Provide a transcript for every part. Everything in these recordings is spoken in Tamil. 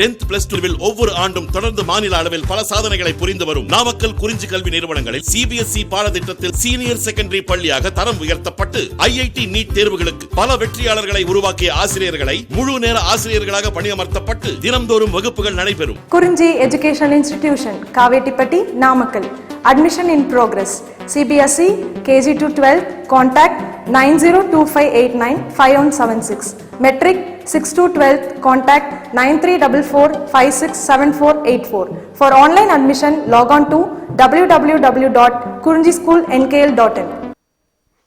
10th plus 2 ஒவ்வொரு ஆண்டும் தொடர்ந்து மாநில அளவில் பல சாதனைகளை புரிந்து வரும் நாமக்கல் குறிஞ்சி கல்வி நிறுவனங்களில் CBSE பாடத்திட்டத்தில் சீனியர் செகண்டரி பள்ளியாக தரம் உயர்த்தப்பட்டு IIT நீட் தேர்வுகளுக்கு பல வெற்றியாளர்களை உருவாக்கிய ஆசிரியர்களை முழு நேர ஆசிரியர்களாக பணியமர்த்தப்பட்டு தினம்தோறும் வகுப்புகள் நடைபெறும். குறிஞ்சி educational institution Kavettipatti Namakkal. Admission in progress. CBSE KG to 12 contact 9025895176. Metric 6 to 12 contact 9344567484. For online admission log on to www.kurinjischoolnkl.in.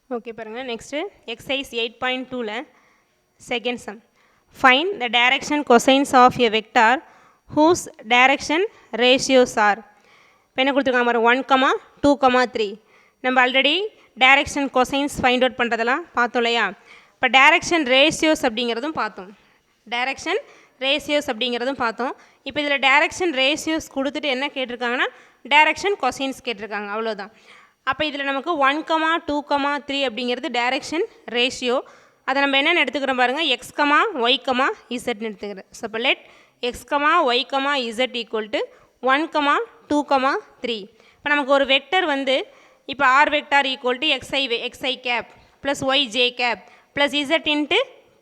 Okay பாருங்க next exercise 8.2 ல second sum. Find the direction cosines of a vector whose direction ratios are. இப்போ என்ன கொடுத்துருக்காங்க பாருங்க 1, 2, 3. நம்ம already direction cosines find out பண்ணுறதெல்லாம் பார்த்தோம் இல்லையா. இப்போ டைரக்ஷன் ரேஷியோஸ் அப்படிங்கிறதும் பார்த்தோம். இப்போ இதில் டைரக்ஷன் ரேஷியோஸ் கொடுத்துட்டு என்ன கேட்டிருக்காங்கன்னா டைரக்ஷன் கொசைன்ஸ் கேட்டிருக்காங்க, அவ்வளோதான். அப்போ இதில் நமக்கு 1, 2, 3 அப்படிங்கிறது டைரக்ஷன் ரேஷியோ. அதை நம்ம என்னென்னு எடுத்துக்கிறோம் பாருங்கள், x, y, zன்னு எடுத்துக்கிறேன். ஸோ இப்போ let x, y, z equal to 1, 2, 3. இப்போ நமக்கு ஒரு வெக்டர் வந்து இப்போ r vector equal to xi cap plus yj cap plus z into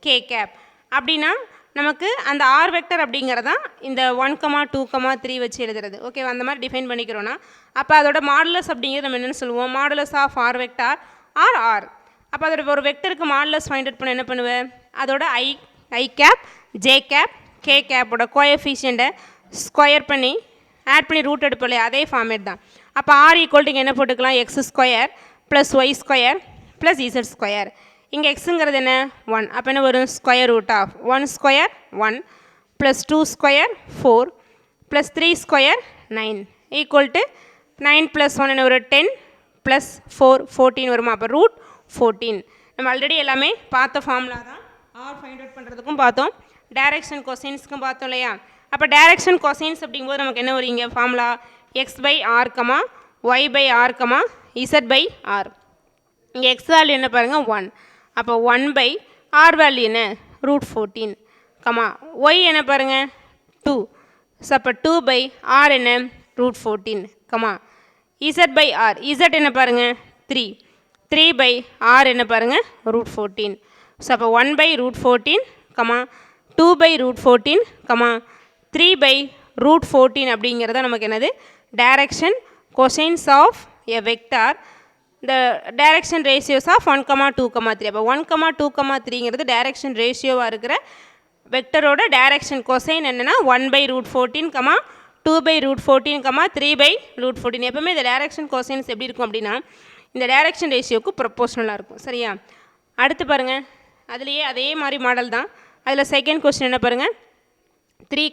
k cap அப்படின்னா நமக்கு அந்த r வெக்டர் அப்படிங்கிறதான் இந்த 1, 2, 3 வச்சு எழுதுறது. ஓகே, அந்த மாதிரி டிஃபைன் பண்ணிக்கிறோன்னா அப்போ அதோட மாடுலஸ் அப்படிங்கிறது நம்ம என்னென்னு சொல்லுவோம், modulus of r vector r. அப்போ அதோட ஒரு வெக்டருக்கு மாடுலஸ் ஃபைண்ட் அவுட் பண்ண என்ன பண்ணுவேன், அதோட i cap j cap k கேப்போட கோஎஃபிஷியண்ட்டை ஸ்கொயர் பண்ணி ஆட் பண்ணி ரூட் எடுப்போம் இல்லையா, அதே ஃபார்மேட் தான். அப்போ r ஈக்குவல் இங்கே என்ன போட்டுக்கலாம், x square plus y square plus z square. இங்கே எக்ஸுங்கிறது என்ன 1. அப்போ என்ன வரும், square root of 1 square 1 plus 2 square 4 plus 3 square 9 equal to 9 plus 1 என்ன ஒரு 10 ப்ளஸ் 4 14 வருமா. அப்போ ரூட் 14. நம்ம ஆல்ரெடி எல்லாமே பார்த்த ஃபார்முலா தான். r ஃபைண்ட் அவுட் பண்ணுறதுக்கும் பார்த்தோம், டைரக்ஷன் கொசைன்ஸ்க்கும் பார்த்தோம் இல்லையா. அப்போ டைரக்ஷன் கொசைன்ஸ் அப்படிங்கும்போது நமக்கு என்ன வரும், இங்கே ஃபார்முலா x/r, y/r, z/r. இங்கே x வேல்யூ என்ன பாருங்கள் 1. அப்போ 1/r வேல்யூ என்ன ரூட் 14, y என்ன பாருங்கள் 2. ஸோ அப்போ 2/r என்ன ரூட் 14, z/r, z என்ன பாருங்கள் 3. 3/r என்ன பாருங்கள் ரூட் 14. ஸோ அப்போ 1/√14, 2/√14, 3/√14 அப்படிங்கிறத நமக்கு என்னது direction cosines of a vector, the direction ratios of 1, 2, 3. அப்போ 1, 2, 3ங்கிறது டைரக்ஷன் ரேஷியோவாக இருக்கிற வெக்டரோட டைரக்ஷன் கொசைன் என்னென்னா 1/√14, 2/√14, 3/√14. எப்பவுமே இந்த டைரக்ஷன் கொசைன்ஸ் எப்படி இருக்கும் அப்படின்னா இந்த டைரக்ஷன் ரேஷியோவுக்கு ப்ரொப்போஷனலாக இருக்கும், சரியா. அடுத்து பாருங்கள், அதுலேயே அதே மாதிரி மாடல் தான். அதில் செகண்ட் கொஸ்டின் என்ன பாருங்கள், 3,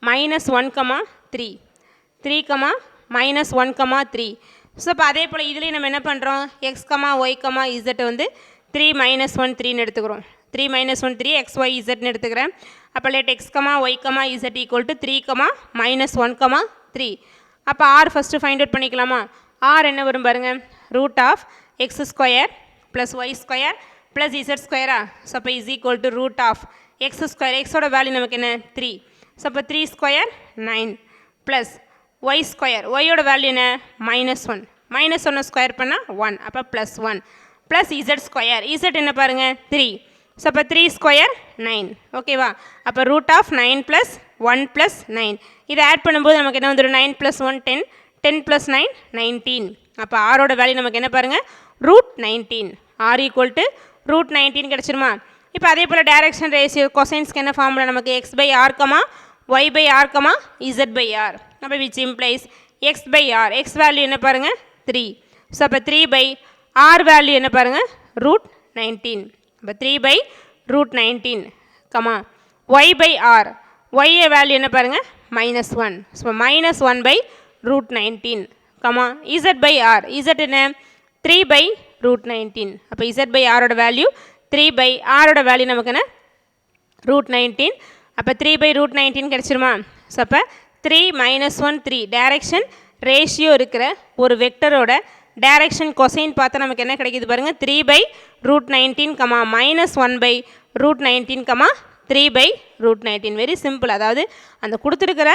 -1, 3. 3, -1, 3. ஸோ இப்போ அதே போல் இதுலேயும் நம்ம என்ன பண்ணுறோம், x, y, z வந்து 3, -1, 3ன்னு எடுத்துக்கிறோம். 3, -1, 3 x, y, zன்னு எடுத்துக்கிறேன். அப்போ let x, y, z equal to 3, -1, 3. அப்போ r ஃபஸ்ட்டு ஃபைண்ட் அவுட் பண்ணிக்கலாமா. r என்ன வரும் பாருங்கள், root of x square plus y square plus z ஸ்கொயரா. ஸோ அப்போ is equal to root of x square, எக்ஸோட வேல்யூ நமக்கு என்ன 3. ஸோ அப்போ 3 ஸ்கொயர் 9 ப்ளஸ் ஒய் ஸ்கொயர், ஒய்யோட வேல்யூ என்ன -1. -1 ஸ்கொயர் பண்ணால் 1, அப்போ plus 1 plus z square, z என்ன பாருங்கள் 3. ஸோ அப்போ 3 ஸ்கொயர் 9, ஓகேவா. அப்போ ரூட் ஆஃப் 9 ப்ளஸ் 1 ப்ளஸ் 9 இதை ஆட் பண்ணும்போது நமக்கு என்ன வந்துடும், 9 + 1 10, 10 + 9 19. அப்போ ஆரோட வேல்யூ நமக்கு என்ன பாருங்கள் root 19. r equal to root 19 கிடச்சிருமா. இப்போ அதே போல் டைரக்ஷன் ரேஷியோ கொசைன்ஸ்க்கு என்ன ஃபார்முலா நமக்கு x/r, y/r, z/r. அப்போ which implies x/r, x value என்ன பாருங்கள் 3. ஸோ அப்போ 3/r வேல்யூ என்ன பாருங்கள் ரூட் 19. அப்போ 3/√19, y/r, y வேல்யூ என்ன பாருங்கள் -1. ஸோ -1/√19, z/r, z என்ன 3/√19. அப்போ z/r வேல்யூ 3/r வேல்யூ நமக்கு என்ன ரூட் 19. அப்போ 3/√19 கிடச்சிருமா. ஸோ அப்போ 3, -1, 3 டைரக்ஷன் ரேஷியோ இருக்கிற ஒரு வெக்டரோட டைரக்ஷன் கொசைன் பார்த்தா நமக்கு என்ன கிடைக்குது பாருங்கள், 3/√19, -1/√19, 3/√19. √19. Very simple. அதாவது அந்த கொடுத்துருக்கிற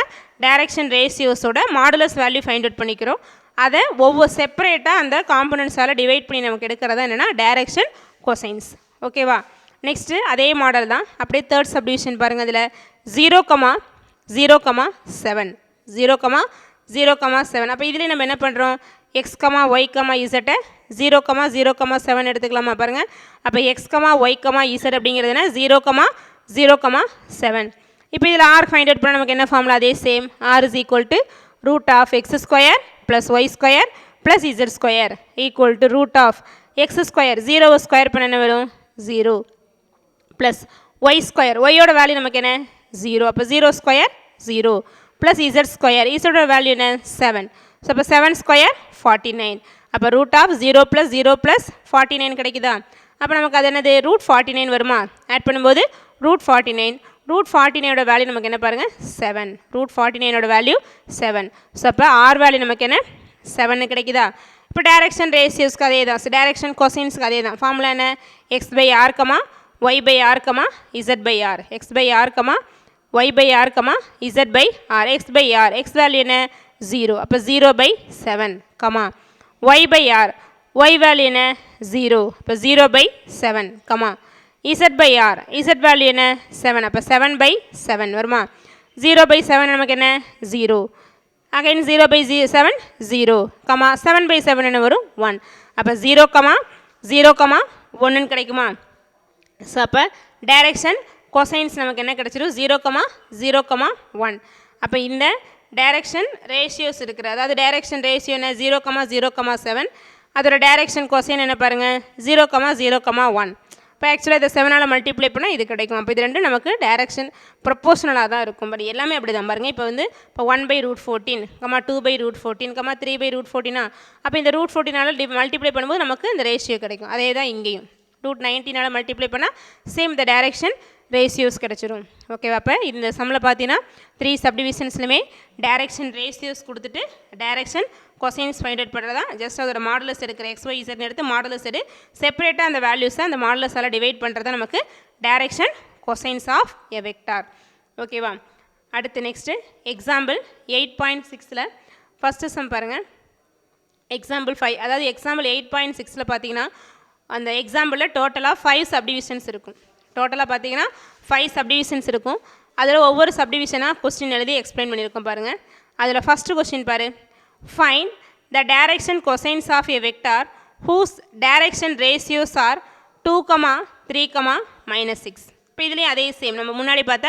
டைரக்ஷன் ரேஷியோஸோட மாடுலஸ் வேல்யூ ஃபைண்ட் அவுட் பண்ணிக்கிறோம். அதை ஒவ்வொரு செப்பரேட்டாக அந்த காம்பனன்ட்ஸால் டிவைட் பண்ணி நமக்கு எடுக்கிறதா என்னென்னா டைரக்ஷன் கொசைன்ஸ். ஓகேவா? நெக்ஸ்ட்டு அதே மாடல் தான். அப்படியே தேர்ட் சப்டிவிஷன் பாருங்கள். அதில் 0,0,7 0,0,7. அப்போ இதுலேயே நம்ம என்ன பண்ணுறோம்? x, y, z 0,0,7 எடுத்துக்கலாமா? பாருங்கள். அப்போ x, y, z அப்படிங்கிறதுனா 0,0,7. இப்போ இதில் r ஃபைண்ட் அவுட் பண்ண நமக்கு என்ன ஃபார்முலா? அதே same. r is equal to √(x² + y² + z² equal to √(x²) 0 square பண்ண என்ன வரும்? 0 ப்ளஸ் y². ஒய்யோட வேல்யூ நமக்கு என்ன? 0. அப்போ 0 ஸ்கொயர் 0 ப்ளஸ் z². இசோட வேல்யூ என்ன? 7. ஸோ அப்போ 7 ஸ்கொயர் 49. அப்போ √0 + 0 + 49 கிடைக்குதா? அப்போ நமக்கு அது என்னது? √49 வருமா? ஆட் பண்ணும்போது √49. √49ஓட வேல்யூ நமக்கு என்ன பாருங்கள்? 7. √49ஓட வேல்யூ 7. ஸோ அப்போ ஆர் வேல்யூ நமக்கு என்ன? 7 கிடைக்குதா? இப்போ டைரக்ஷன் ரேஷியோஸ்க்கு அதே தான். டைரக்ஷன் கொசைன்ஸ்க்கு அதே தான். ஃபார்முலா என்ன? x/r, y/r, z/r. x/r, y/r, z/r. x/r x value என்ன? 0. அப்போ 0/7, y/r y வேல்யூ என்ன? 0. அப்போ 0/7, z/r z வேல்யூ என்ன? 7. அப்போ 7/7 வருமா? 0/7 நமக்கு என்ன? 0. அகைன் 0/7 0, 7/7 என்ன வரும்? 1. அப்போ 0,0,1 கிடைக்குமா? ஸோ அப்போ டைரக்ஷன் கொசைன்ஸ் நமக்கு என்ன கிடச்சிரும்? 0,0,1. அப்போ இந்த டைரக்ஷன் ரேஷியோஸ் இருக்கிற, அதாவது டைரக்ஷன் ரேஷியோ என்ன? 0,0,7. அதோட டைரக்ஷன் கொசைன் என்ன பாருங்கள்? 0,0,1. இப்போ ஆக்சுவலாக இதை 7ஆல் மல்டிப்ளை பண்ணால் இது கிடைக்கும். அப்போ இது ரெண்டும் நமக்கு டைரக்ஷன் ப்ரொப்போஷனலாக தான் இருக்கும். பட் எல்லாமே அப்படி தான் பாருங்கள். இப்போ வந்து இப்போ 1/√14, 2/√14, 3/√14. அப்போ இந்த √14ஆல் மல்டிப்ளை பண்ணும்போது நமக்கு இந்த ரேஷியோ கிடைக்கும். அதே தான் இங்கேயும் √19ஆல் மல்டிப்ளை பண்ணால் சேம் இந்த டைரக்ஷன் ரேஷியோஸ் கிடச்சிரும். ஓகேவா? அப்போ இந்த சம்மில் பார்த்தீங்கன்னா 3 சப்டிவிஷன்ஸ்லையுமே டைரக்ஷன் ரேஷியோஸ் கொடுத்துட்டு டைரக்ஷன் கொசைன்ஸ் ஃபைண்ட் அவுட் பண்ணுறதா. ஜஸ்ட் அதோட மாடுலஸ் எடுக்கிற XYZ எடுத்து மாடுலஸ் எடு, செப்பரேட்டாக அந்த வேல்யூஸை அந்த மாடுலஸால் டிவைட் பண்ணுறதா நமக்கு direction cosines of a vector. ஓகேவா? அடுத்து நெக்ஸ்ட்டு எக்ஸாம்பிள் 8.6ல் ஃபஸ்ட்டு சம் பாருங்கள். எக்ஸாம்பிள் 5, அதாவது எக்ஸாம்பிள் 8.6ல் பார்த்தீங்கன்னா அந்த எக்ஸாம்பிளில் டோட்டலாக 5 சப்டிவிஷன்ஸ் இருக்கும். டோட்டலாக பார்த்தீங்கன்னா 5 சப்டிவிஷன்ஸ் இருக்கும். அதில் ஒவ்வொரு சப்டிவிஷனாக கொஸ்டின் எழுதி எக்ஸ்பிளைன் பண்ணியிருக்கோம் பாருங்கள். அதில் ஃபஸ்ட்டு கொஸ்டின் பாரு. Find the direction cosines of a vector whose direction ratios are 2, 3, -6. இப்போ இதுலேயும் அதே சேம் நம்ம முன்னாடி பார்த்த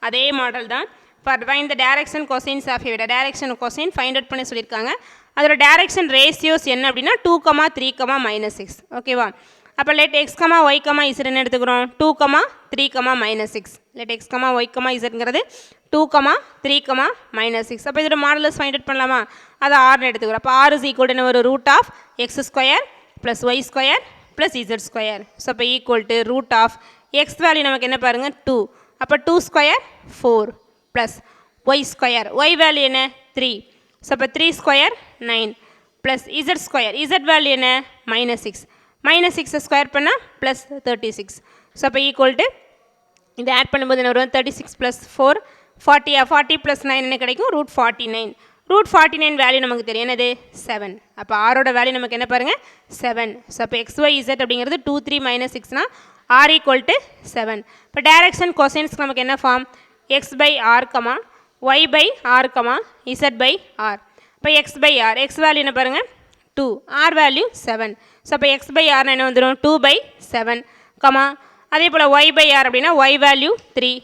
அதே மாடல் தான். For find the direction cosines of a vector, direction cosine find out பண்ண சொல்லியிருக்காங்க. அதோட டைரக்ஷன் ரேஷியோஸ் என்ன அப்படின்னா 2, 3, -6. ஓகேவா? அப்போ லெட் x, y, z என்ன எடுத்துக்கிறோம்? 2, 3, -6. Let x, y, zங்கிறது 2, 3, -6. அப்போ இதோட மாடலஸ் ஃபைண்ட் அவுட் பண்ணலாமா? அதை ஆர்னு எடுத்துக்கிறோம். அப்போ r is equal to என்ன வரும்? √(x² + y² + z². ஸோ அப்போ ஈக்குவல் டு √(x) வேல்யூ நமக்கு என்ன பாருங்கள்? 2. அப்போ 2² 4 ப்ளஸ் y². y வேல்யூ என்ன? 3. ஸோ அப்போ 3² 9 ப்ளஸ் z². z வேல்யூ என்ன? -6. -6 ஸ்கொயர் பண்ணால் ப்ளஸ் 36. ஸோ அப்போ ஈக்குவல் டு இதை ஆட் பண்ணும்போது என்ன வரும்? 36 + 4 40. 40 + 9 என்ன கிடைக்கும்? √49. √49 வேல்யூ நமக்கு தெரியும் என்னது? 7. அப்போ ஆரோட வேல்யூ நமக்கு என்ன பாருங்கள்? 7. ஸோ அப்போ XYZ அப்படிங்கிறது 2, 3, -6னா r ஈக்குவல் டு 7. இப்போ டைரக்ஷன் கொசைன்ஸ்க்கு நமக்கு என்ன ஃபார்ம்? x/r, y/r, z/r. இப்போ x/r, x வேல்யூ என்ன பாருங்கள்? 2, r வேல்யூ 7. ஸோ அப்போ x/r என்ன வந்துடும்? 2/7, அதே போல் y/r அப்படின்னா y வேல்யூ 3,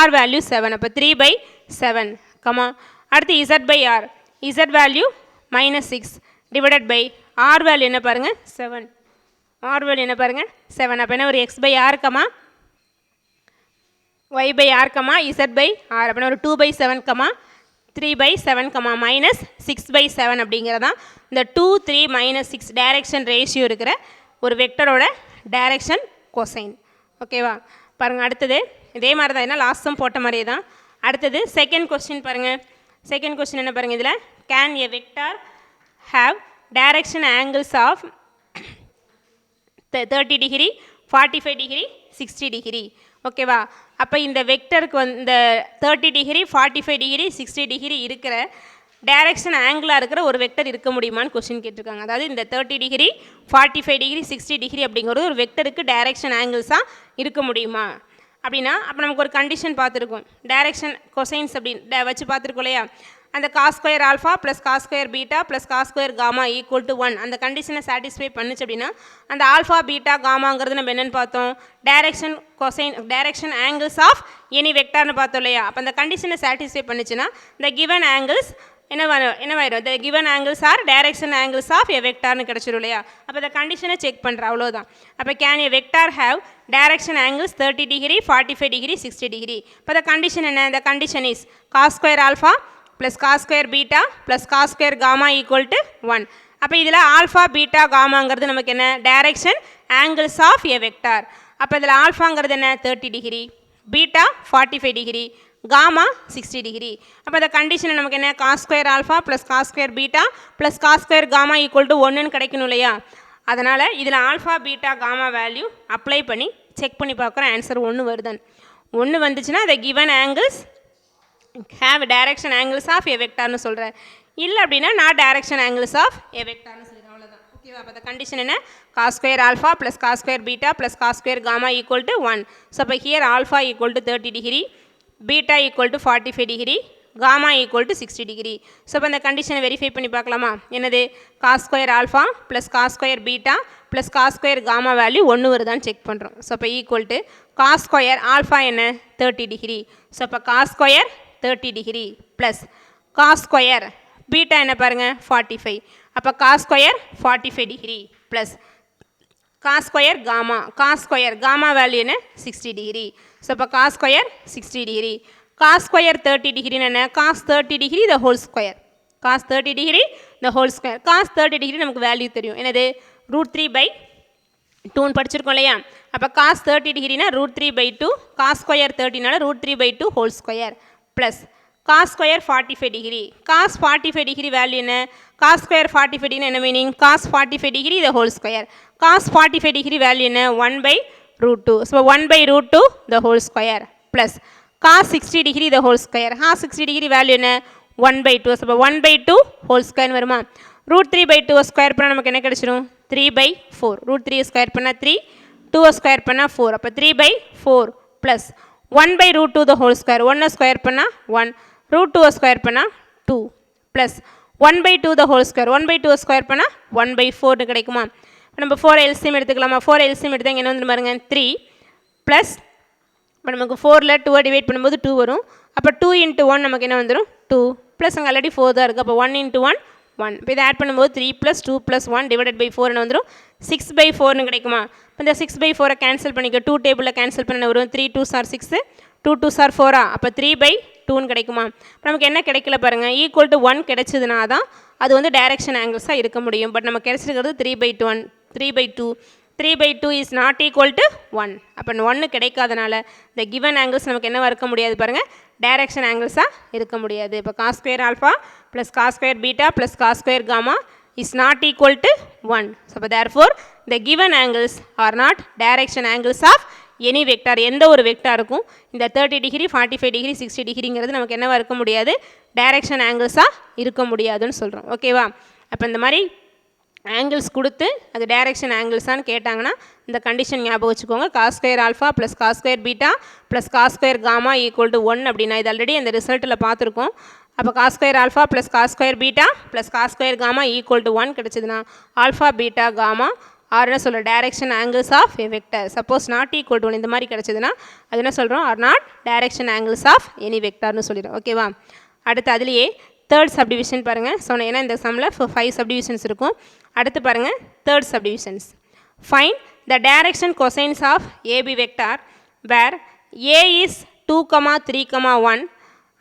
r வேல்யூ 7. அப்போ 3/7, அடுத்து z/r, z value -6 divided by r value என்ன பாருங்கள்? 7. r வேல்யூ என்ன பாருங்கள்? 7. அப்போ என்ன ஒரு x/r, y/r, z/r. அப்படின்னா ஒரு 2/7, 3/7, -6/7 அப்படிங்கிறதான் இந்த 2, 3, -6 டைரக்ஷன் ரேஷியோ இருக்கிற ஒரு வெக்டரோட டைரக்ஷன் கொசைன். ஓகேவா? பாருங்கள். அடுத்தது இதே மாதிரி தான், என்ன லாஸ்ட் சம் போட்ட மாதிரியே தான். அடுத்தது செகண்ட் கொஸ்டின் பாருங்கள். செகண்ட் கொஸ்டின் என்ன பாருங்கள்? இதில் can a vector have direction angles of 30 degree, 45 degree, 60 degree. ஓகேவா? அப்போ இந்த வெக்டருக்கு இந்த 30 டிகிரி 45 டிகிரி 60 டிகிரி இருக்கிற டைரக்ஷன் ஆங்கிளாக இருக்கிற ஒரு வெக்டர் இருக்க முடியுமான்னு கொஸ்டின் கேட்டிருக்காங்க. அதாவது இந்த 30 டிகிரி 45 டிகிரி 60 டிகிரி அப்படிங்கிறது ஒரு வெக்டருக்கு டைரக்ஷன் ஆங்கிள்ஸாக இருக்க முடியுமா அப்படின்னா, அப்போ நமக்கு ஒரு கண்டிஷன் பார்த்துருக்கோம். டைரக்ஷன் கொசைன்ஸ் அப்படின்னு வச்சு பார்த்துருக்கோம் இல்லையா? அந்த cos square alpha plus cos square beta plus cos square gamma equal to 1 அந்த கண்டிஷனை சாட்டிஸ்ஃபை பண்ணுச்சு அப்படின்னா, அந்த ஆல்ஃபா பீட்டா காமாங்கிறது நம்ம என்னென்னு பார்த்தோம்? டைரக்ஷன் ஆங்கிள்ஸ் ஆஃப் எனி வெக்டார்னு பார்த்தோம் இல்லையா? அப்போ அந்த கண்டிஷனை சாட்டிஸ்ஃபை பண்ணுச்சுன்னா இந்த கிவன் ஆங்கிள்ஸ் என்னவாயிரும்? The given angles are direction angles of a வெக்டார்னு கிடச்சிரும் இல்லையா? அப்போ இந்த கண்டிஷனை செக் பண்ணுறேன், அவ்வளோதான். அப்போ can a vector have direction angles 30 degree 45 degree 60 degree? இப்போ த கண்டிஷன் என்ன? The condition is cos square alpha plus cos square beta plus cos square gamma equal to 1. அப்போ இதில் ஆல்ஃபா பீட்டா காமாங்கிறது நமக்கு என்ன? Direction angles of a vector. அப்போ இதில் ஆல்ஃபாங்கிறது என்ன? 30 degree, beta 45 degree, gamma 60 degree. அப்போ இந்த கண்டிஷன் நமக்கு என்ன? Cos square alpha plus cos square beta plus cos square gamma equal to 1ன்னு கிடைக்கணும் இல்லையா? அதனால் இதில் alpha beta gamma value apply பண்ணி செக் பண்ணி பார்க்குறோம். ஆன்சர் 1 வருதான். 1 வந்துச்சுன்னா the given angles have direction angles of a vectorனு சொல்கிறேன். இல்லை அப்படின்னா நான் direction angles of a vectorனு சொல்கிறேன், அவ்வளோதான். ஓகேவா? அப்போ the கண்டிஷன் என்ன? Cos square alpha plus cos square beta plus cos square gamma equal to 1. So அப்போ here alpha equal to 30 degree, beta equal to 45 degree, gamma equal to 60 degree. So அப்போ அந்த கண்டிஷனை வெரிஃபை பண்ணி பார்க்கலாமா? என்னது? Cos square alpha plus cos square beta plus cos square gamma value 1 வருதான்னு செக் பண்ணுறோம். ஸோ அப்போ equal to cos square alpha என்ன? 30 டிகிரி. ஸோ அப்போ cos square 30 degree plus cos square beta என்ன பாருங்கள்? 45. அப்போ cos square 45 degree plus cos square gamma value என்ன? 60 டிகிரி. ஸோ அப்போ cos square 60 degree. Cos square 30 டிகிரின்னு என்ன? Cos 30 degree the whole square. Cos 30 degree the whole square. Cos 30 degree நமக்கு வேல்யூ தெரியும். என்னது? √3/2ன்னு படிச்சிருக்கோம் இல்லையா? அப்போ காஸ் 30 டிகிரினா √3/2, காஸ் ஸ்கொயர் 30னால √3/2 whole square plus cos square 45 degree. Cos 45 degree value என்ன? காஸ் ஸ்கொயர் 45 டிகிரி என்ன meaning? Cos 45 degree the whole square. Cos 45 degree value என்ன? 1/√2. So 1/√2 the whole square plus cos 60 degree the whole square. Cos 60 degree value என்ன? 1/2. ஸோ 1/2 ஹோல் ஸ்கொயர் வருமா? √3/2 ஸ்கொயர் பண்ணால் நமக்கு என்ன கிடச்சிரும்? 3/4. √3 ஸ்கொயர் பண்ணால் 3, 2 ஸ்கொயர் பண்ணால் 4. அப்போ 3/4 plus 1/√2 the whole square. 1 square பண்ணால் 1, √2 ஸ்கொயர் பண்ணால் 2 ப்ளஸ் 1/2 த ஹோல் ஸ்கொயர். 1/2 ஸ்கொயர் பண்ணால் 1/4 கிடைக்குமா? நம்ம 4 எல்சிஎம் எடுத்துக்கலாமா? 4 எல்சிஎம் எடுத்தால் இங்கே என்ன வந்து பாருங்க? 3 ப்ளஸ் இப்போ நமக்கு 4ல் 2 டிவைட் பண்ணும்போது 2 வரும். அப்போ 2 × 1 நமக்கு என்ன வந்துடும்? 2 ப்ளஸ் அங்கே ஆல்ரெடி 4 தான் இருக்குது. அப்போ 1 × 1 1. இப்போ இதை ஆட் பண்ணும்போது 3 + 2 + 1 டிவைடட் பை 4 என்ன வந்துடும்? 6/4ன்னு கிடைக்குமா? இப்போ இந்த 6/4 கேன்சல் பண்ணிக்க. 2 டேபிளில் கேன்சல் பண்ண வரும். 3 2s are 6, 2 2s are 4. அப்போ 3/2ன்னு கிடைக்குமா? இப்போ நமக்கு என்ன கிடைக்கல பாருங்கள்? ஈக்குவல் டு 1 கிடைச்சதுனா தான் அது வந்து டைரக்ஷன் ஆங்கிள்ஸாக இருக்க முடியும். பட் நம்ம கிடைச்சிருக்கிறது 3/2. 3/2 இஸ் நாட் ஈக்குவல் டு 1. அப்போ 1 கிடைக்காதனால இந்த கிவன் ஆங்கிள்ஸ் நமக்கு என்னவாக இருக்க முடியாது பாருங்கள்? டைரக்ஷன் ஆங்கிள்ஸாக இருக்க முடியாது. இப்போ cos square alpha plus cos square beta plus cos square gamma is not equal to 1. So therefore the given angles are not direction angles of any vector. எந்த ஒரு வெக்டாருக்கும் இந்த 30 டிகிரி 45 டிகிரி 60 டிகிரிங்கிறது நமக்கு என்னவா இருக்க முடியாது? டைரக்ஷன் ஆங்கிள்ஸாக இருக்க முடியாதுன்னு சொல்கிறோம். ஓகேவா? அப்போ இந்த மாதிரி ஆங்கிள்ஸ் கொடுத்து அது டைரக்ஷன் ஆங்கிள்ஸான்னு கேட்டாங்கன்னா இந்த கண்டிஷன் ஞாபகம் வச்சுக்கோங்க. Cos square alpha plus cos square beta plus cos square gamma equal to 1 அப்படின்னா இது ஆல்ரெடி அந்த ரிசல்ட்டில் பார்த்துருக்கோம். அப்போ cos square alpha plus cos square beta plus cos square gamma equal to 1 கிடச்சிதுன்னா ஆல்ஃபா பீட்டா காமா ஆர் என்ன சொல்ல? Direction angles of a vector. Suppose not equal to 1 இந்த மாதிரி கிடச்சிதுன்னா அது என்ன சொல்கிறோம்? Are not direction angles of any வெக்டார்னு சொல்லிடும். ஓகேவா? அடுத்து அதுலேயே தேர்ட் சப்டிவிஷன் பாருங்கள். ஸோ ஏன்னா இந்த சம்மில் 5 சப்டிவிஷன்ஸ் இருக்கும். அடுத்து பாருங்கள் third subdivisions. Find the direction cosines of AB vector where A is 2, 3, 1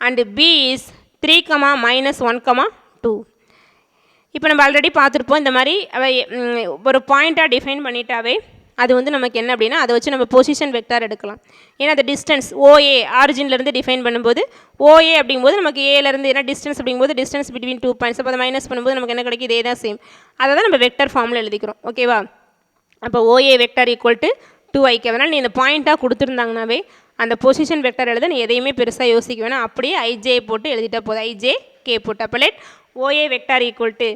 and B is 3, -1, 2. இப்போ நம்ம ஆல்ரெடி பார்த்துருப்போம். இந்த மாதிரி ஒரு பாயிண்ட்டாக டிஃபைன் பண்ணிட்டாவே அது வந்து நமக்கு என்ன அப்படின்னா அதை வச்சு நம்ம பொசிஷன் வெக்டார் எடுக்கலாம். ஏன்னா அந்த டிஸ்டன்ஸ் ஓஏ ஆரிஜின்லேருந்து டிஃபைன் பண்ணும்போது ஓஏ அப்படிங்கும்போது நமக்கு ஏலேருந்து ஏன்னா டிஸ்டன்ஸ் அப்படிங்கும்போது டிஸ்டன்ஸ் பிட்வீன் 2 பாயிண்ட்ஸ். அப்போ அதை மைனஸ் பண்ணும்போது நமக்கு என்ன கிடைக்கும்? இதே தான் சேம். அதை தான் நம்ம வெக்டர் ஃபார்மில் எழுதிக்கிறோம். ஓகேவா? அப்போ OA vector equal to 2ik. அதனால் நீ இந்த பாயிண்ட்டாக கொடுத்துருந்தாங்கனாவே அந்த பொசிஷன் வெக்டர் எழுத நீ எதையுமே பெருசாக யோசிக்க வேணாம், அப்படியே ஐஜே போட்டு எழுதிட்டா போதும், ஐஜே கே போட்டு. அப்போ let OA vector equal to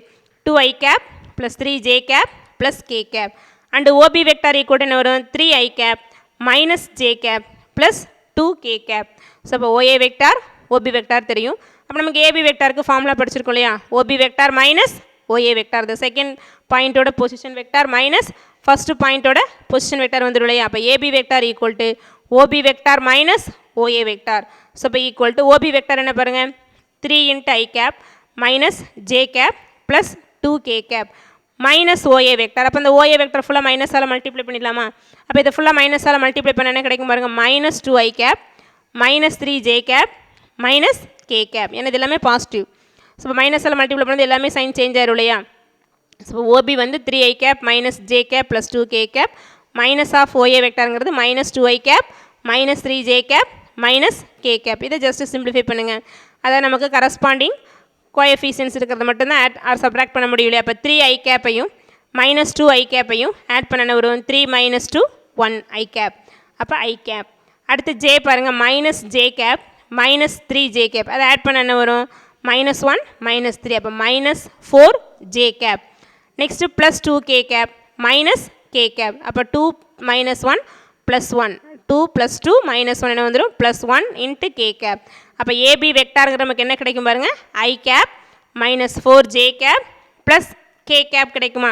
2i cap plus 3j cap plus k cap and OB vector equal to என்ன வரும், 3i cap minus J cap plus 2k cap. So அப்போ ஓஏ வெக்டார் ஓபி வெக்டார் தெரியும். அப்போ நமக்கு ஏபி வெக்டாருக்கு ஃபார்முலா படிச்சிருக்கோம் இல்லையா, OB vector minus OA vector, the second பாயிண்டோட பொசிஷன் வெக்டார் மைனஸ் ஃபஸ்ட்டு பாயிண்டோட பொசிஷன் வெக்டார் வந்துடும் இல்லையா. அப்போ AB vector equal to OB vector minus OA vector. So இப்போ ஈக்குவல் டு ஓபி வெக்டார் என்ன பாருங்கள், 3 × i gap minus J cap plus 2k cap minus OA vector. அப்போ அந்த ஓஏ வெக்டார் ஃபுல்லாக மைனஸால் மல்டிப்ளை பண்ணிடலாமா. அப்போ இதை ஃபுல்லாக மைனஸால் மல்டிப்ளை பண்ண என்ன கிடைக்கும் பாருங்கள், minus 2i cap minus 3j cap minus K cap. ஏன்னா இது எல்லாமே பாசிட்டிவ். ஸோ இப்போ மைனஸால் மல்டிப்ளை பண்ணது எல்லாமே சைன் சேஞ்ச் ஆயிரும் இல்லையா. ஸோ ஓபி வந்து 3i cap minus J cap plus 2k cap minus of OA வெக்டாருங்கிறது minus 2i cap minus 3j cap minus K cap. இதை ஜஸ்ட் சிம்பிளிஃபை பண்ணுங்கள். அதான் நமக்கு கரஸ்பாண்டிங் கோஎஃபிஷியன்ஸ் இருக்கிறத மட்டும்தான் ஆட் ஆர் சப்ராக்ட் பண்ண முடியும் இல்லையா. அப்போ 3i கேப்பையும் மைனஸ் 2i கேப்பையும் ஆட் பண்ண வரும் 3 மைனஸ் 2 1i கேப். அப்போ i கேப். அடுத்து ஜே பாருங்கள், minus J cap minus 3j cap, அதை ஆட் பண்ண என்ன வரும், மைனஸ் 1 மைனஸ் 3, அப்போ minus 4j cap. Next plus 2k cap minus K cap. அப்போ 2 மைனஸ் 1 ப்ளஸ் 1, 2 ப்ளஸ் 2 மைனஸ் 1 என்ன வந்துடும், ப்ளஸ் 1 இன்ட்டு கே கேப். அப்போ ஏபி வெக்டாருங்கிற நமக்கு என்ன கிடைக்கும் பாருங்கள், i cap minus 4j cap plus k cap கிடைக்குமா.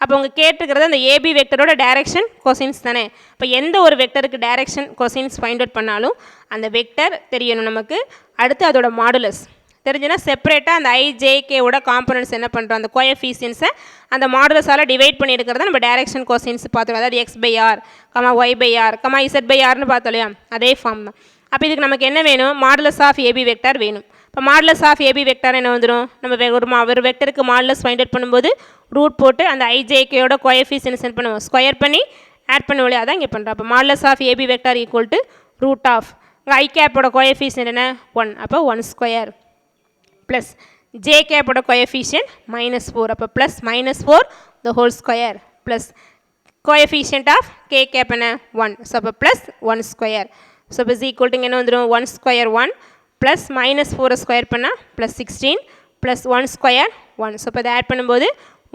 அப்போ உங்கள் கேட்டுக்கிறது அந்த ஏபி வெக்டரோட டைரக்ஷன் கொசைன்ஸ் தானே. இப்போ எந்த ஒரு வெக்டருக்கு டைரக்ஷன் கொசைன்ஸ் ஃபைண்ட் அவுட் பண்ணாலும் அந்த வெக்டர் தெரியணும் நமக்கு. அடுத்து அதோட மாடுலஸ் தெரிஞ்சுன்னா செப்பரேட்டாக அந்த ஐஜேகேவோட காம்பனன்ட்ஸ் என்ன பண்ணுறோம், அந்த கோஎஃபிஷியன்ஸை அந்த மாடுலஸால் டிவைட் பண்ணி எடுக்கிறத நம்ம டைரக்ஷன் கொசைன்ஸ் பார்த்தோம். அதாவது x/r, y/r, z/rன்னு பார்த்தோம் இல்லையா, அதே ஃபார்ம் தான். அப்போ இதுக்கு நமக்கு என்ன வேணும், மாடுலஸ் ஆஃப் ஏபி வெக்டார் வேணும். இப்போ மாடுலஸ் ஆஃப் ஏபி வெக்டார் என்ன வந்துடும், நம்ம ஒரு வெக்டருக்கு மாடுலஸ் ஃபைண்ட் அவுட் பண்ணும்போது ரூட் போட்டு அந்த ஐஜேகேயோட கோஎஃபிஷியன்ஸ் என்ன பண்ணுவோம், ஸ்கொயர் பண்ணி ஆட் பண்ணுவோம் இல்லையா, அதான் இங்கே பண்ணுறோம். அப்போ modulus of AB vector equal to root of i கேப்போட கோஎஃபிஷியன்ட் என்ன 1, அப்போ 1 ஸ்கொயர் ப்ளஸ் ஜே கேப்போட கோஎஃபிஷியன்ட் மைனஸ் 4, அப்போ plus minus 4 the whole square plus coefficient of k cap என்ன 1, ஸோ அப்போ ப்ளஸ் 1 ஸ்கொயர். ஸோ இப்போ ஈக்குவல் டு என்ன வந்துடும், 1 ஸ்கொயர் 1 ப்ளஸ் மைனஸ் 4 ஸ்கொயர் பண்ணால் ப்ளஸ் 16 ப்ளஸ் 1 ஸ்கொயர் 1. ஸோ இப்போ இதை ஆட் பண்ணும்போது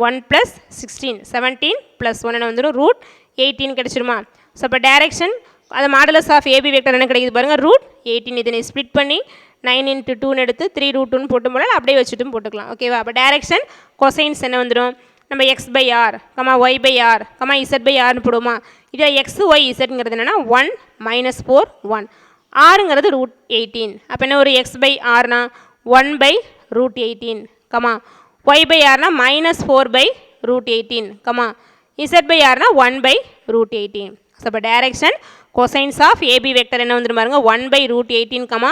1 ப்ளஸ் 16 17 ப்ளஸ் 1 என்ன வந்துடும் ரூட் 18 கிடச்சிருமா. ஸோ அப்போ டைரக்ஷன் அது மாடுலஸ் ஆஃப் ஏபி வெக்டர் என்ன கிடைக்குது பாருங்கள், ரூட் 18. இதனை ஸ்ப்ளிட் பண்ணி 9 × 2 எடுத்து 3 √ 2 போட்டு போடலாம், அப்படியே வச்சுட்டும் போட்டுக்கலாம். ஓகேவா. அப்போ டைரக்ஷன் கொசைன்ஸ் என்ன வந்துடும், நம்ம x/r, y/r, z/rன்னு போடுவோமா. இதில் x y zங்கிறது என்னென்னா 1 மைனஸ் 4 1, ஆறுங்கிறது ரூட் 18. அப்போ என்ன ஒரு x/rனா 1/√18, y/rனா மைனஸ் 4/√18, z/rனா 1/√18. ஸோ அப்போ direction cosines of A B vector என்ன வந்துடும் பாருங்க, 1/√18,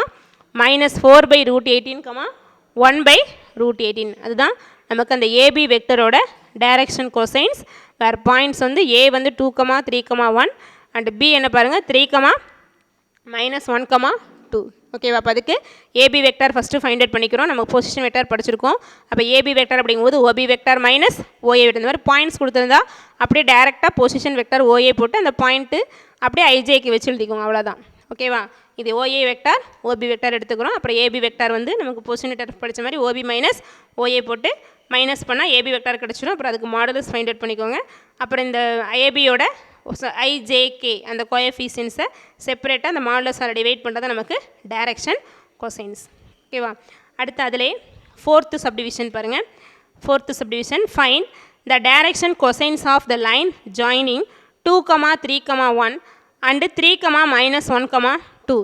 மைனஸ் 4/√18, 1/√18. அதுதான் நமக்கு அந்த ஏபி வெக்டரோட டைரக்ஷன் கொசைன்ஸ். வேறு பாயிண்ட்ஸ் வந்து ஏ வந்து 2, 3, 1 அண்ட் பி என்ன பாருங்கள் 3, -1, 2. ஓகேவா. அப்போ அதுக்கு A B vector first find out பண்ணிக்கிறோம். நம்ம பொசிஷன் வெக்டார் படிச்சிருக்கோம். அப்போ ஏபி வெக்டார் அப்படிங்கும்போது O B vector minus OA vector, இந்த மாதிரி பாயிண்ட்ஸ் கொடுத்துருந்தா அப்படியே டேரெக்டாக பொசிஷன் வெக்டார் ஓஏ போட்டு அந்த பாயிண்ட்டு அப்படியே ஐஜேக்கு வச்சு எழுதிக்கோங்க, அவ்வளோதான். ஓகேவா. இது ஓஏ வெக்டார் ஓபி வெக்டார் எடுத்துக்கிறோம். அப்புறம் ஏபி வெக்டார் வந்து நமக்கு பொசிஷன் வெக்டார் படித்த மாதிரி ஓபி மைனஸ் ஓஏ போட்டு மைனஸ் பண்ணால் ஏபி வெக்டார் கிடச்சிடும். அப்புறம் அதுக்கு மாடலஸ் ஃபைண்ட் அவுட் பண்ணிக்கோங்க. அப்புறம் இந்த ஏபியோட ஐஜேகே அந்த கோஎஃபிஷியன்ஸை செப்பரேட்டாக அந்த மாடுலஸால் டிவைட் பண்ணுறது நமக்கு டைரக்ஷன் கொசைன்ஸ். ஓகேவா. அடுத்து அதிலே 4th சப்டிவிஷன் பாருங்கள். 4th subdivision find the direction cosines of the line joining 2, 3, 1 and 3, -1, 2.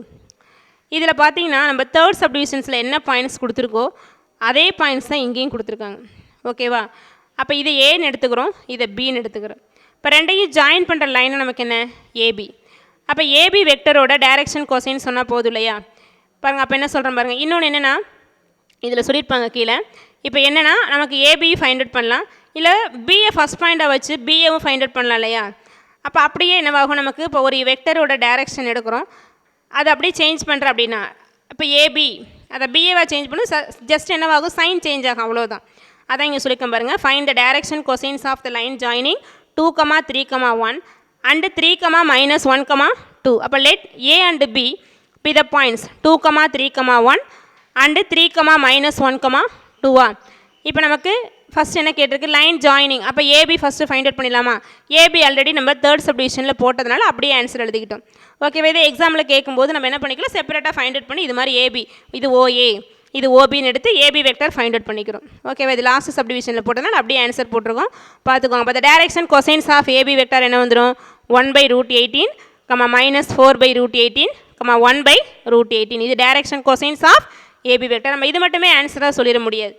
இதில் பார்த்தீங்கன்னா நம்ம 3rd சப்டிவிஷன்ஸில் என்ன பாயிண்ட்ஸ் கொடுத்துருக்கோ அதே பாயிண்ட்ஸ் தான் இங்கேயும் கொடுத்துருக்காங்க. ஓகேவா. அப்போ இதை ஏன்னு எடுத்துக்கிறோம், இதை பின்னு எடுத்துக்கிறோம். இப்போ ரெண்டையும் ஜாயின் பண்ணுற லைனை நமக்கு என்ன ஏபி. அப்போ ஏபி வெக்டரோட டைரக்ஷன் கொசைன் சொன்னால் போதும் இல்லையா. பாருங்கள். அப்போ என்ன சொல்கிறேன் பாருங்கள். இன்னொன்று என்னென்னா இதில் சொல்லியிருப்பாங்க கீழே. இப்போ என்னென்னா நமக்கு ஏபி ஃபைண்ட் அவுட் பண்ணலாம், இல்லை பிஏ ஃபஸ்ட் பாயிண்ட்டாக வச்சு பிஏவும் ஃபைண்ட் அவுட் பண்ணலாம் இல்லையா. அப்போ அப்படியே என்னவாகும் நமக்கு, இப்போ ஒரு வெக்டரோட டைரக்ஷன் எடுக்கிறோம், அதை அப்படியே சேஞ்ச் பண்ணுறேன் அப்படின்னா இப்போ ஏபி அதை பிஏவாக சேஞ்ச் பண்ணும், ஜஸ்ட் என்னவாகும் சைன் சேஞ்ச் ஆகும், அவ்வளோதான். அதான் இங்கே சொல்லிக்க பாருங்கள். Find the direction cosines of the line joining 2, 3, 1 and 3, -1, 2. அப்போ let A and B be the points 2, 3, 1 and 3, -1, 2. இப்போ நமக்கு ஃபஸ்ட் என்ன கேட்டிருக்கு லைன் ஜாயினிங். அப்போ ஏபி ஃபஸ்ட்டு ஃபைண்ட் அவுட் பண்ணிடலாமா? ஏபி ஆல்ரெடி நம்ம தேர்ட் சப்டிவிஷனில் போட்டதுனால அப்படியே ஆன்சர் எழுதிக்கிட்டோம். ஓகேவா? இதே எக்ஸாமில் கேட்கும்போது நம்ம என்ன பண்ணிக்கலாம், செப்பரேட்டாக ஃபைண்ட் அவுட் பண்ணி இது மாதிரி ஏபி, இது ஓஏ, இது ஓபின்னு எடுத்து ஏபி வெக்டர் ஃபைண்ட் அவுட் பண்ணிக்கிறோம். ஓகேவா? இது லாஸ்ட் சப்டிவிஷனில் போட்டதுனால அப்படியே ஆன்சர் போட்டிருக்கோம், பார்த்துக்கோங்க. அப்போ direction cosines of A B vector என்ன வந்துடும், 1/√18, -4/√18, 1/√18. இது direction cosines of A B vector. நம்ம இது மட்டுமே ஆன்சராக சொல்லிட முடியாது.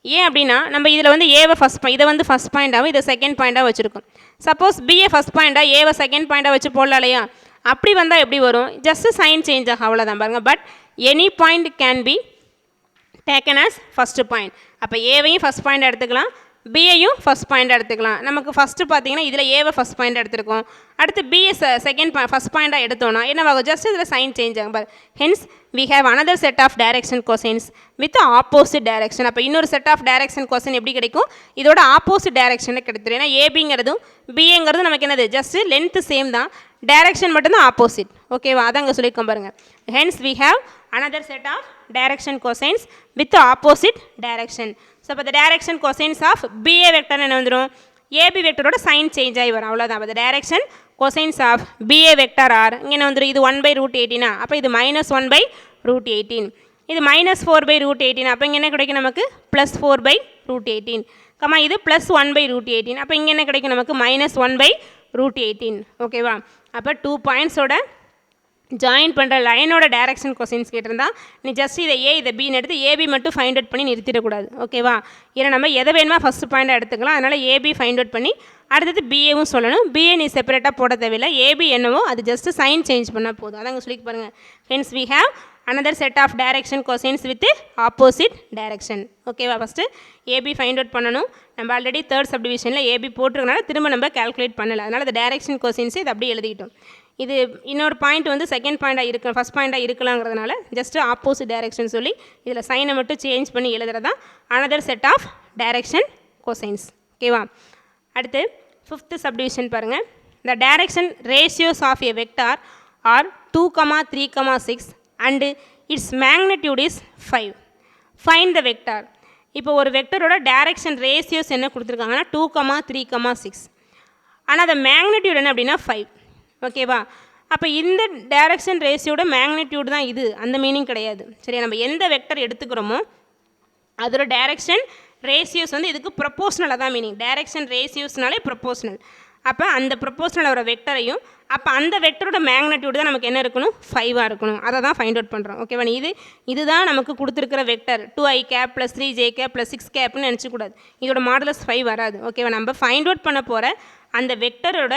ஏன் அப்படின்னா நம்ம இதில் வந்து ஏவை இதை வந்து ஃபஸ்ட் பாயிண்டாகவும் இதை செகண்ட் பாயிண்டாக வச்சுருக்கோம். சப்போஸ் பிஏ ஃபஸ்ட் பாயிண்டாக ஏவை செகண்ட் பாயிண்டாக வச்சு போடலாம் இல்லையா? அப்படி வந்தால் எப்படி வரும், ஜஸ்ட்டு சைன் சேஞ்ச் ஆகும், அவ்வளோதான் பாருங்கள். But any point can be taken as first point. அப்போ ஏவையும் ஃபஸ்ட் பாயிண்ட் எடுத்துக்கலாம், பிஏயும் ஃபஸ்ட் பாயிண்ட் எடுத்துக்கலாம். நமக்கு ஃபஸ்ட்டு பார்த்தீங்கன்னா இதில் ஏவை ஃபஸ்ட் பாயிண்ட் எடுத்துருக்கோம், அடுத்து பிஏ செகண்ட் ஃபஸ்ட் பாயிண்டாக எடுத்தோன்னா என்னவாகும், ஜஸ்ட் இதில் சைன் சேஞ்ச் ஆகும். But hence we have another set of direction cosines with the opposite direction. அப்போ இன்னொரு செட் ஆஃப் டைரக்ஷன் கொசைன் எப்படி கிடைக்கும், இதோட ஆப்போசிட் டைரக்ஷனில் கிடைத்துரும். ஏன்னா ஏபிங்கிறதும் பிஏங்கிறதும் நமக்கு என்னது, ஜஸ்ட் லென்த்து சேம் தான், டைரக்ஷன் மட்டும்தான் ஆப்போசிட். ஓகேவா? அதான் அங்கே சொல்லியிருக்கோம் பாருங்கள். Hence we have another set of direction cosines with the opposite direction. So இப்போ the direction cosines of BA vector என்ன வந்துடும், ஏபி வெக்டரோட சைன் சேஞ்ச் ஆகி வரும், அவ்வளோதான். அப்போ the direction cosines of BA vector are இங்கே என்ன வந்துடும், இது 1/√18. அப்போ இது -1/√18, இது -4/√18. அப்போ இங்கே என்ன கிடைக்கும் நமக்கு, +4/√18, இது +1/√18. அப்போ இங்கே என்ன கிடைக்கும் நமக்கு, -1/√18. ஓகேவா? அப்போ 2 பாயிண்ட்ஸோட ஜாயின் பண்ணுற லைனோட டைரக்ஷன் கொஸ்டின்ஸ் கேட்டிருந்தா நீ ஜஸ்ட் இதை ஏ இதை பின்னு எடுத்து ஏபி மட்டும் ஃபைண்ட் அவுட் பண்ணி நிறுத்திடக்கூடாது. ஓகேவா? ஏன்னா நம்ம எதை வேணுமா ஃபஸ்ட்டு பாயிண்டாக எடுத்துக்கலாம். அதனால் ஏபி ஃபைண்ட் அவுட் பண்ணி அடுத்தது பிஏவும் சொல்லணும். பிஏ நீ செப்பரேட்டாக போட தேவையில்லை, ஏபி என்னவோ அது ஜஸ்ட்டு சைன் சேஞ்ச் பண்ணால் போதும். அதாங்க சொல்லி பாருங்கள். Hence we have another set of direction cosines with opposite direction. ஓகேவா? ஃபஸ்ட்டு ஏபி ஃபைண்ட் அவுட் பண்ணணும். நம்ம ஆல்ரெடி தேர்ட் சப்டிவிஷனில் ஏபி போட்டிருக்கனால திரும்ப நம்ம கால்குலேட் பண்ணலை, அதனால் இந்த டைரக்ஷன் கொஸ்டின்ஸ் இது அப்படியே எழுதிக்கிட்டோம். இது இன்னொரு பாயிண்ட் வந்து செகண்ட் பாயிண்டாக இருக்க ஃபஸ்ட் பாயிண்டாக இருக்கலாங்கிறதுனால ஜஸ்ட்டு ஆப்போசிட் டைரக்ஷன் சொல்லி இதில் சைனை மட்டும் சேஞ்ச் பண்ணி எழுதுறதா another set of direction cosines. ஓகேவா? அடுத்து 5th சப்டிவிஷன் பாருங்கள். The direction ratios of a vector are 2, 3, 6 and its magnitude is 5. Find the vector. இப்போ ஒரு வெக்டரோட டைரக்ஷன் ரேஷியோஸ் என்ன கொடுத்துருக்காங்கன்னா 2, 3, 6. ஆனால் அந்த மேக்னிடியூட் என்ன அப்படின்னா 5. ஓகேவா? அப்போ இந்த டைரக்ஷன் ரேஷியோட மேக்னிடியூட் தான் இது, அந்த மீனிங் கிடையாது. சரியா? நம்ம எந்த வெக்டர் எடுத்துக்கிறோமோ அதோட டைரக்ஷன் ரேஷியோஸ் வந்து இதுக்கு ப்ரொப்போஷ்னலாக தான் மீனிங். Direction ரேஷியோஸ்னாலே proportional. அப்போ அந்த ப்ரொப்போஷ்னலோட வெக்டரையும் அப்போ அந்த வெக்டரோட மேக்னிடியூட் தான் நமக்கு என்ன இருக்கணும், 5ஆக இருக்கணும். அதை தான் ஃபைண்ட் அவுட் பண்ணுறோம். ஓகேவா? இதுதான் நமக்கு கொடுத்துருக்கிற vector 2i cap + 3j cap + 6 capன்னு நினச்சிக்கூடாது. இதோட மாடலஸ் 5 வராது. ஓகேவா? நம்ம ஃபைண்ட் அவுட் பண்ண போகிற அந்த வெக்டரோட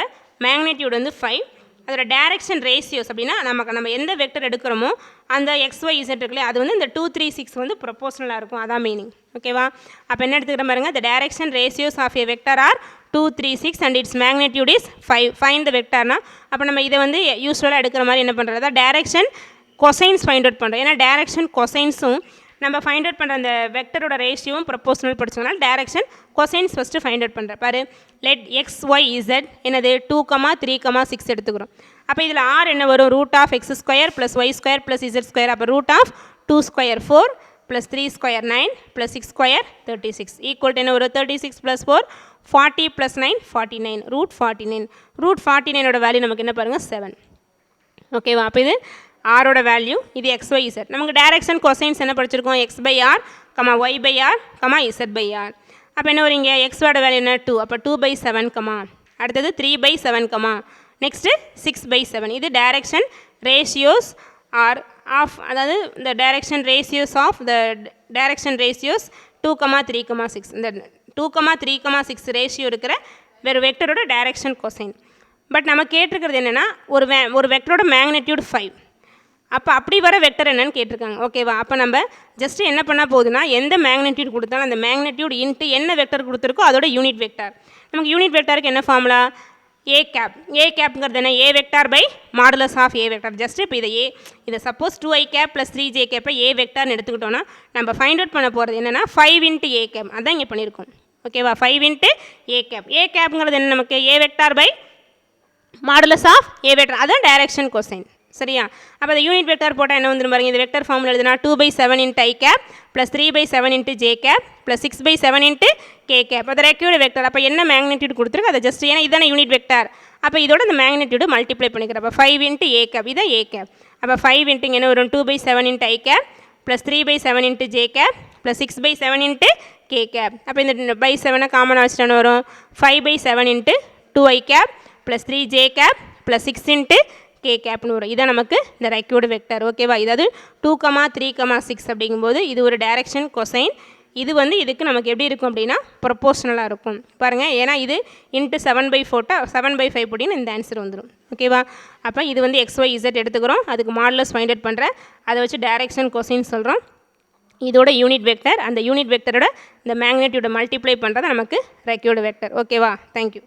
மேக்னிடியூட் வந்து 5. அதோட டைரக்ஷன் ரேஷியோஸ் அப்படின்னா நம்ம எந்த வெக்டர் எடுக்கிறோமோ அந்த XYZ இருக்குல்லையே அது வந்து இந்த 2, 3, 6 வந்து ப்ரொப்போஷ்னலாக இருக்கும், அதான் மீனிங். ஓகேவா? அப்போ என்ன எடுத்துக்கிற பாருங்க, the direction ratios of a vector are 2, 3, 6 and its magnitude is 5. Find the vectorனா அப்போ நம்ம இதை வந்து யூஸ்வலாக எடுக்கிற மாதிரி என்ன பண்ணுறதா டைரக்ஷன் கொசைன்ஸ் ஃபைண்ட் அவுட் பண்ணுறோம். ஏன்னா டைரக்ஷன் கொசைன்ஸும் நம்ம ஃபைண்ட் அவுட் பண்ணுற அந்த வெக்டரோட ரேஷியோவும் ப்ரொப்போஷனல் படிச்சதுனால direction cosines first find out பண்ணுறேன். பாரு, லெட் XYZ என்னது 2, 3, 6 எடுத்துக்கிறோம். அப்போ இதில் R என்ன வரும், √(x² + y² + z². அப்போ √(2² 4 + 3² 9 + 6² 36 ஈக்குவல் டு என்ன வரும், 36 + 4 40 + 9 49 √49. √49ஓட வேல்யூ நமக்கு என்ன பாருங்கள் 7. ஓகேவா? அப்போ இது ஆரோட வேல்யூ, இது XYZ. நமக்கு டைரக்ஷன் கொசைன்ஸ் என்ன படிச்சிருக்கோம், x/r, y/r, z/r. அப்போ என்ன வரும், இங்கே எக்ஸோட வேல்யூ என்ன 2. அப்போ 2/7, அடுத்தது 3/7, நெக்ஸ்ட்டு 6/7. இது டைரக்ஷன் ரேஷியோஸ் ஆர் ஆஃப், அதாவது இந்த direction ratios of the direction ratios 2, 3, 6. இந்த 2, 3, 6 ரேஷியோ இருக்கிற வேறு வெக்டரோட டைரக்ஷன் கொசைன். பட் நம்ம கேட்டிருக்கிறது என்னென்னா ஒரு வெக்டரோட மேக்னிடியூட் 5. அப்போ அப்படி வர வெக்டர் என்னன்னு கேட்டிருக்காங்க. ஓகேவா? அப்போ நம்ம ஜஸ்ட்டு என்ன பண்ணால் போகுதுன்னா எந்த மேக்னிடியூட் கொடுத்தாலும் அந்த மேக்னிடியூட் இன்ட்டு என்ன வெக்டர் கொடுத்துருக்கோ அதோட யூனிட் வெக்டார். நமக்கு யூனிட் வெக்டாருக்கு என்ன ஃபார்முலா, ஏ கேப்ங்கிறது என்ன, A vector by modulus of A vector. Just இப்போ இதை suppose 2i cap + 3j cap A வெக்டார்னு எடுத்துக்கிட்டோன்னா நம்ம ஃபைண்ட் அவுட் பண்ண போகிறது என்னென்னா 5 × a cap. அதான் இங்கே பண்ணியிருக்கோம். ஓகேவா? 5 × a cap. ஏ கேப்ங்கிறது என்ன, நமக்கு A vector by modulus of A vector, அதான் டைரக்ஷன் கொசைன். சரியா? அப்போ இந்த யூனிட் வெக்டர் போட்டால் என்ன வந்துடும் பாருங்க, இந்த வெக்டர் ஃபார்முலா எழுதுனா 2/7 × i cap plus 3/7 × j cap plus 6/7 × k cap. அது ரெக்யூர்டு வெக்டர். அப்போ என்ன மேக்னெட்டியூட் கொடுத்துருக்கு அதை ஜஸ்ட், ஏன்னா இதான யூனிட் வெக்டர், அப்போ இதோட இந்த மேக்னெட்டியூடு மல்டிப்ளை பண்ணிக்கிறேன். அப்போ 5 × a கேப், இதான் a கேப். அப்போ 5 × என்ன வரும், 2/7 × i cap plus 3/7 × j cap plus 6/7 × k cap. அப்போ இந்த பை 7 காமன் வச்சுட்டு வரும், 5/7 × 2i cap plus 3j cap plus 6 × k கேப்னு வரும். இதான் நமக்கு இந்த ரெக்யூர்டு வெக்டர். ஓகேவா? இதாவது 2, 3, 6 அப்படிங்கும்போது இது ஒரு டைரக்ஷன் கொசைன். இது வந்து இதுக்கு நமக்கு எப்படி இருக்கும் அப்படின்னா ப்ரொப்போஷனலாக இருக்கும் பாருங்கள். ஏன்னா இது இன்ட்டு 7/4 7/5 அப்படின்னு இந்த ஆன்சர் வந்துடும். ஓகேவா? அப்போ இது வந்து XYZ எடுத்துக்கிறோம், அதுக்கு மாடுலஸ் ஃபைண்ட் அவுட் பண்ணுறேன், அதை வச்சு டைரக்ஷன் கொசைன் சொல்கிறோம். இதோட யூனிட் வெக்டர், அந்த யூனிட் வெக்டரோட இந்த மேக்னெட்டியூட மல்டிப்ளை பண்ணுறது நமக்கு ரெக்யூர்டு வெக்டர். ஓகேவா? தேங்க்யூ.